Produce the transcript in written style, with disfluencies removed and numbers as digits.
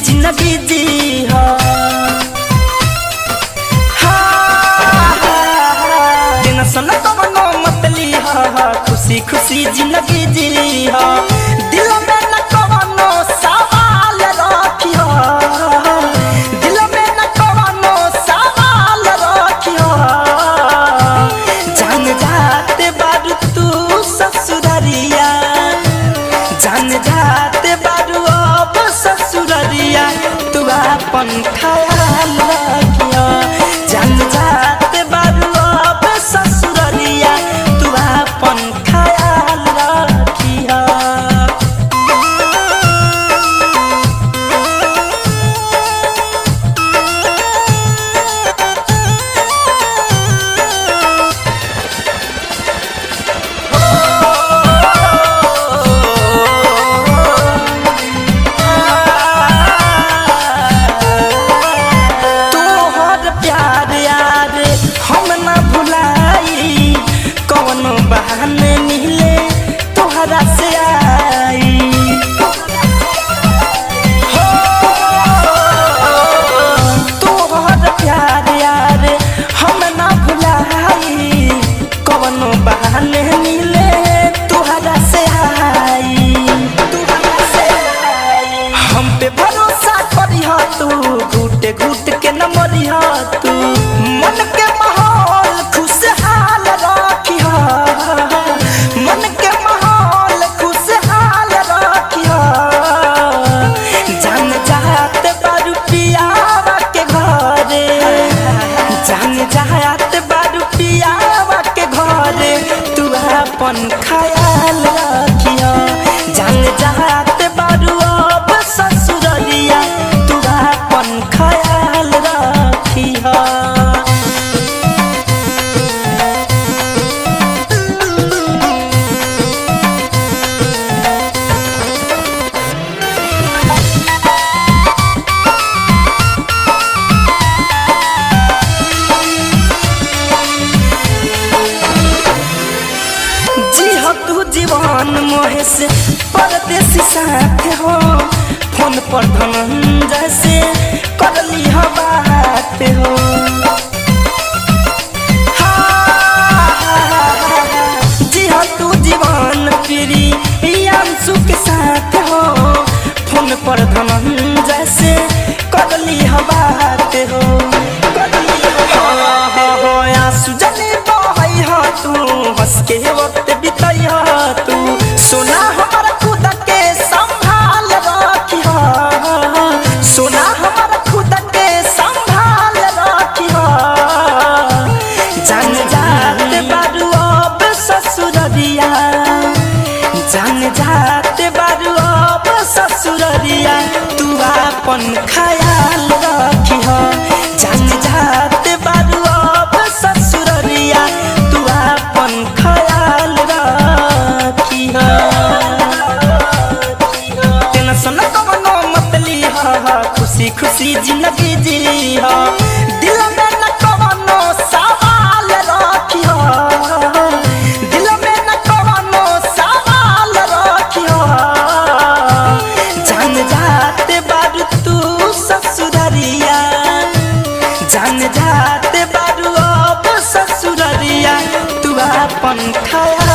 जिंदगी जी टेंशन कवनो मत ली खुशी खुशी जिंदगी जी दिल में न कवनो सवाल रखियो दिल में न कवनो सवाल रखियो जान जाते बारू तू ससुररिया जान जाते बारू अब ससुररिया तू अपन ख्याल रखियो जान जाते बारू अब ससुररिया तू अपन ख्याल रखियो। बहाने मिले तोहरा से आई हो तोहर प्यार यार हम ना भुलाई कवनो बहाने मिले तोहरा से आई हम पे भरोसा करिहा तू घूट घूट के न मरिहा तू मन के माहौल खुशहाल रखिहा मन के माहौल खुशहाल रखियो जान जाते बारू पियावा के घरे जान जाते बारू पियावा के घरे तू अपन ख्याल रखियो जान जाते बारू अब ससुररिया तू अपन ख्याल रखियो। तू जीवन मोहे से परदेसी साथ हो फोन पर धनंजय से कर ली बात हो जी हाँ तू जीवन प्रिय अंशु के साथ हो फोन पर धनंजय से कर ली बात हो आंसू जले बहई हो तू हंस के वक्त बिताई तू सोना हमारा खुद के संभाल रखियो सोना हमारा खुद के संभाल रखियो जान जाते बारू अब ससुररिया जान जाते बारू अब ससुररिया तू अपन ख्याल रखियो जान जाते बारू अब ससुररिया तू अपन ख्याल रखियो टेंशन कवनो मत ली खुशी खुशी जिंदगी जी दिल में न कवनो सवाल रखियो दिल में न कवनो सवाल रखियो जान जाते बारू तू ससुररिया जान जाते बारू अब ससुररिया तू अपन ख्याल